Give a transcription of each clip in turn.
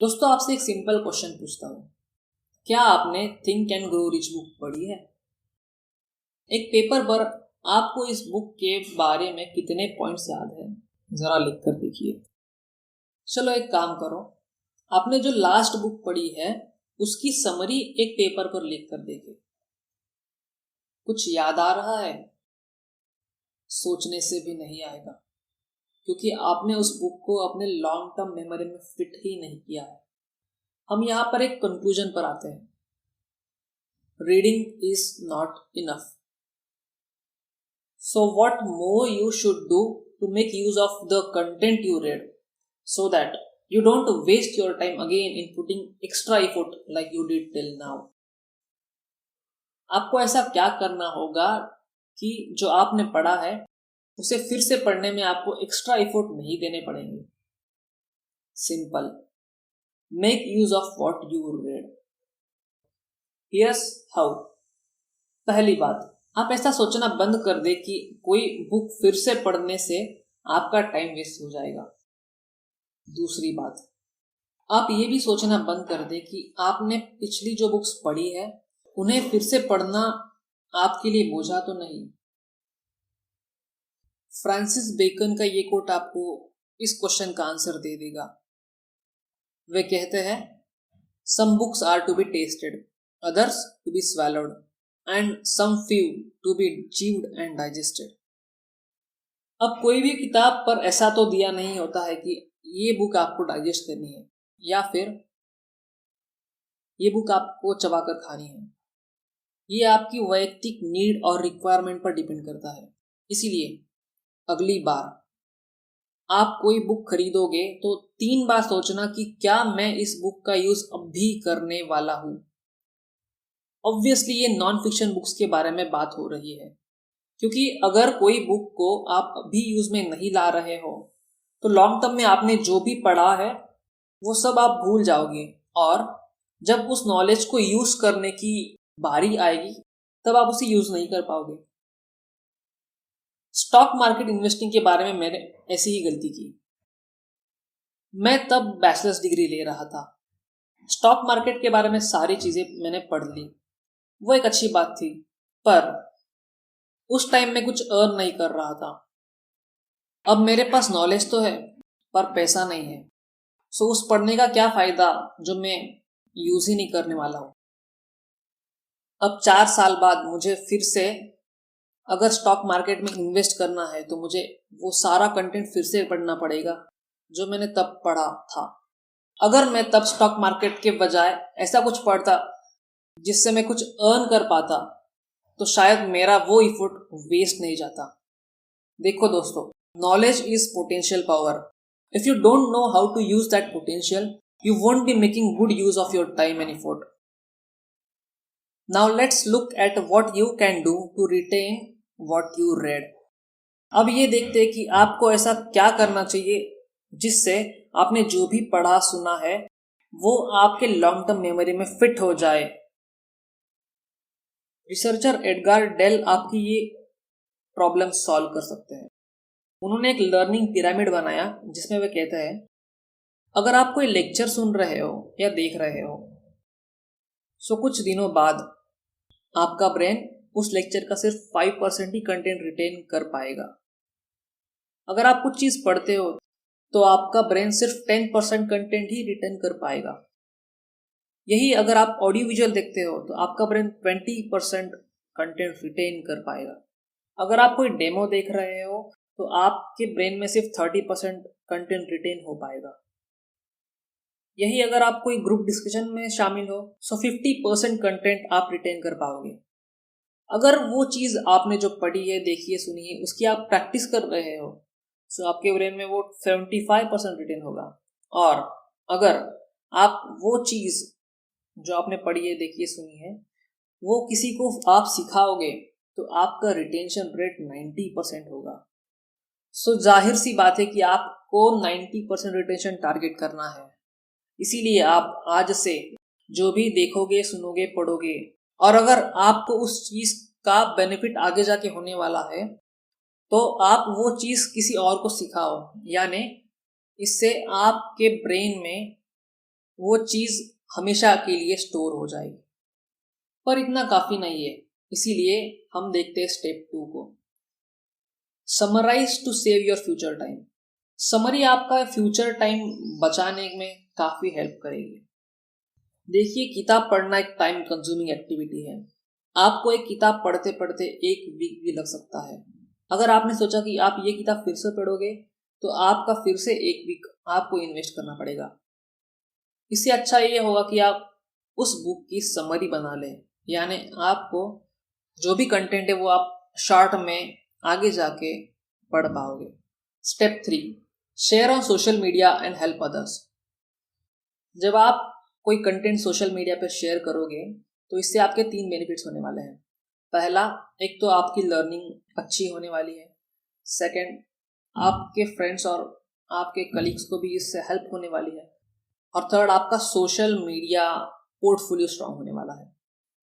दोस्तों आपसे एक सिंपल क्वेश्चन पूछता हूँ। क्या आपने think and grow rich book पढ़ी है? एक पेपर पर आपको इस बुक के बारे में कितने पॉइंट्स याद है, जरा लिख कर देखिए। चलो एक काम करो, आपने जो लास्ट बुक पढ़ी है उसकी समरी एक पेपर पर लिख कर देखिए। कुछ याद आ रहा है? सोचने से भी नहीं आएगा, क्योंकि आपने उस बुक को अपने लॉन्ग टर्म मेमोरी में फिट ही नहीं किया है। हम यहाँ पर एक कंक्लूजन पर आते हैं। Reading is not enough. So what more you should do to make use of the content you read, so that you don't waste your time again in putting extra effort like you did till now. आपको ऐसा क्या करना होगा कि जो आपने पढ़ा है उसे फिर से पढ़ने में आपको एक्स्ट्रा एफर्ट नहीं देने पड़ेंगे। Simple, make use of what you read. Here's how. पहली बात, आप ऐसा सोचना बंद कर दे कि कोई बुक फिर से पढ़ने से आपका टाइम वेस्ट हो जाएगा। दूसरी बात, आप ये भी सोचना बंद कर दे कि आपने पिछली जो बुक्स पढ़ी है उन्हें फिर से पढ़ना आपके लिए बोझा तो नहीं। फ्रांसिस बेकन का ये कोट आपको इस क्वेश्चन का आंसर दे देगा। वे कहते हैं, some books are to be tasted, others to be swallowed, and some few to be chewed and digested. अब कोई भी किताब पर ऐसा तो दिया नहीं होता है कि ये बुक आपको डाइजेस्ट करनी है या फिर ये बुक आपको चबाकर खानी है। ये आपकी वैयक्तिक नीड और रिक्वायरमेंट पर डिपेंड करता है। इसीलिए अगली बार आप कोई बुक खरीदोगे तो 3 बार सोचना कि क्या मैं इस बुक का यूज अब भी करने वाला हूं। ऑब्वियसली ये नॉन फिक्शन बुक्स के बारे में बात हो रही है, क्योंकि अगर कोई बुक को आप अभी यूज में नहीं ला रहे हो तो लॉन्ग टर्म में आपने जो भी पढ़ा है वो सब आप भूल जाओगे, और जब उस नॉलेज को यूज करने की बारी आएगी तब आप उसे यूज नहीं कर पाओगे। स्टॉक मार्केट इन्वेस्टिंग के बारे में मैंने ऐसी ही गलती की। मैं तब बैचलर्स डिग्री ले रहा था। स्टॉक मार्केट के बारे में सारी चीजें मैंने पढ़ ली, वो एक अच्छी बात थी, पर उस टाइम में कुछ अर्न नहीं कर रहा था। अब मेरे पास नॉलेज तो है पर पैसा नहीं है, सो उस पढ़ने का क्या फायदा जो मैं यूज ही नहीं करने वाला हूं। अब 4 साल बाद मुझे फिर से अगर स्टॉक मार्केट में इन्वेस्ट करना है तो मुझे वो सारा कंटेंट फिर से पढ़ना पड़ेगा जो मैंने तब पढ़ा था। अगर मैं तब स्टॉक मार्केट के बजाय ऐसा कुछ पढ़ता जिससे मैं कुछ अर्न कर पाता तो शायद मेरा वो इफोर्ट वेस्ट नहीं जाता। देखो दोस्तों, knowledge is potential power. If you don't know how to use that potential, you won't be making good use of your time and effort. Now let's look at what you can do to retain what you read. अब ये देखते हैं कि आपको ऐसा क्या करना चाहिए जिससे आपने जो भी पढ़ा सुना है वो आपके लॉन्ग टर्म मेमोरी में फिट हो जाए। रिसर्चर एडगार डेल आपकी ये प्रॉब्लम सॉल्व कर सकते हैं। उन्होंने एक लर्निंग पिरामिड बनाया जिसमें वे कहते हैं, अगर आप कोई लेक्चर सुन रहे हो या देख रहे हो सो कुछ दिनों बाद आपका ब्रेन उस लेक्चर का सिर्फ 5% ही कंटेंट रिटेन कर पाएगा। अगर आप कुछ चीज पढ़ते हो तो आपका ब्रेन सिर्फ 10% कंटेंट ही रिटेन कर पाएगा। यही अगर आप ऑडियो विजुअल देखते हो तो आपका ब्रेन 20% कंटेंट रिटेन कर पाएगा। अगर आप कोई डेमो देख रहे हो तो आपके ब्रेन में सिर्फ 30% कंटेंट रिटेन हो पाएगा। यही अगर आप कोई ग्रुप डिस्कशन में शामिल हो सो 50% कंटेंट आप रिटेन कर पाओगे। अगर वो चीज आपने जो पढ़ी है, देखी है, सुनी है, उसकी आप प्रैक्टिस कर रहे हो सो आपके ब्रेन में वो 75% रिटेन होगा। और अगर आप वो चीज जो आपने पढ़ी है, देखी है, सुनी है, वो किसी को आप सिखाओगे तो आपका रिटेंशन रेट 90% होगा। सो जाहिर सी बात है कि आपको 90% रिटेंशन टारगेट करना है। इसीलिए आप आज से जो भी देखोगे, सुनोगे, पढ़ोगे, और अगर आपको उस चीज का बेनिफिट आगे जाके होने वाला है तो आप वो चीज किसी और को सिखाओ, यानी इससे आपके ब्रेन में वो चीज़ हमेशा के लिए स्टोर हो जाएगी। पर इतना काफ़ी नहीं है, इसीलिए हम देखते हैं स्टेप 2 को। Summarise to save your future time. Summary आपका फ्यूचर टाइम बचाने में काफ़ी हेल्प करेगी। देखिए, किताब पढ़ना एक टाइम कंज्यूमिंग एक्टिविटी है। आपको एक किताब पढ़ते पढ़ते एक वीक भी लग सकता है। अगर आपने सोचा कि आप ये किताब फिर से पढ़ोगे तो आपका फिर से एक वीक आपको इन्वेस्ट करना पड़ेगा। इससे अच्छा ये होगा कि आप उस बुक की समरी बना लें, यानी आपको जो भी कंटेंट है वो आप शॉर्ट में आगे जाके पढ़ पाओगे। Step 3, share on social media and help others. जब आप कोई कंटेंट सोशल मीडिया पर शेयर करोगे तो इससे आपके 3 बेनिफिट्स होने वाले हैं। पहला, एक तो आपकी लर्निंग अच्छी होने वाली है। सेकंड, आपके फ्रेंड्स और आपके कलीग्स को भी इससे हेल्प होने वाली है। और थर्ड, आपका सोशल मीडिया पोर्टफोलियो स्ट्रांग होने वाला है।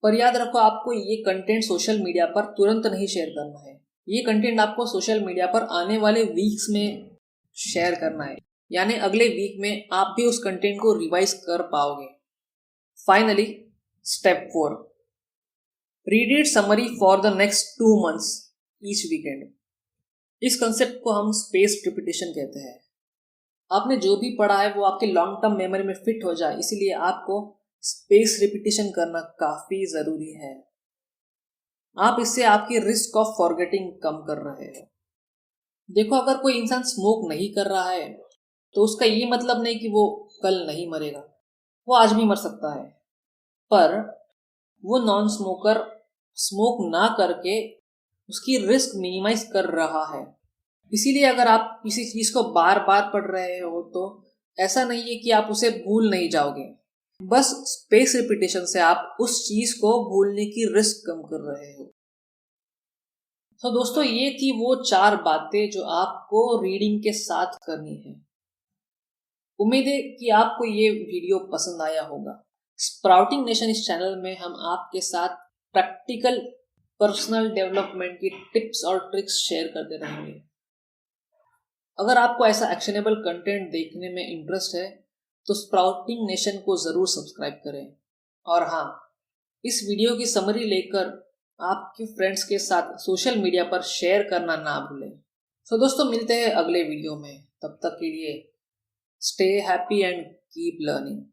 पर याद रखो, आपको ये कंटेंट सोशल मीडिया पर तुरंत नहीं शेयर करना है। ये कंटेंट आपको सोशल मीडिया पर आने वाले वीक्स में शेयर करना है, यानी अगले वीक में आप भी उस कंटेंट को रिवाइज कर पाओगे। Finally, step 4, read it summary for the next 2 months each weekend. इस कंसेप्ट को हम स्पेस रिपीटेशन कहते हैं। आपने जो भी पढ़ा है वो आपके लॉन्ग टर्म मेमोरी में फिट हो जाए, इसीलिए आपको स्पेस रिपीटेशन करना काफी जरूरी है। आप इससे आपकी रिस्क ऑफ फॉरगेटिंग कम कर रहे हो। देखो, अगर कोई इंसान स्मोक नहीं कर रहा है तो उसका ये मतलब नहीं कि वो कल नहीं मरेगा, वो आज भी मर सकता है। पर वो नॉन स्मोकर स्मोक ना करके उसकी रिस्क मिनिमाइज कर रहा है। इसीलिए अगर आप किसी चीज को बार बार पढ़ रहे हो तो ऐसा नहीं है कि आप उसे भूल नहीं जाओगे, बस स्पेस रिपीटेशन से आप उस चीज को भूलने की रिस्क कम कर रहे हो। तो दोस्तों, ये थी वो 4 बातें जो आपको रीडिंग के साथ करनी है। उम्मीद है कि आपको ये वीडियो पसंद आया होगा। स्प्राउटिंग नेशन इस चैनल में हम आपके साथ प्रैक्टिकल पर्सनल डेवलपमेंट की टिप्स और ट्रिक्स शेयर करते रहेंगे। अगर आपको ऐसा एक्शनेबल कंटेंट देखने में इंटरेस्ट है तो स्प्राउटिंग नेशन को ज़रूर सब्सक्राइब करें। और हाँ, इस वीडियो की समरी लेकर आपके फ्रेंड्स के साथ सोशल मीडिया पर शेयर करना ना भूलें। तो दोस्तों, मिलते हैं अगले वीडियो में। तब तक के लिए stay happy and keep learning.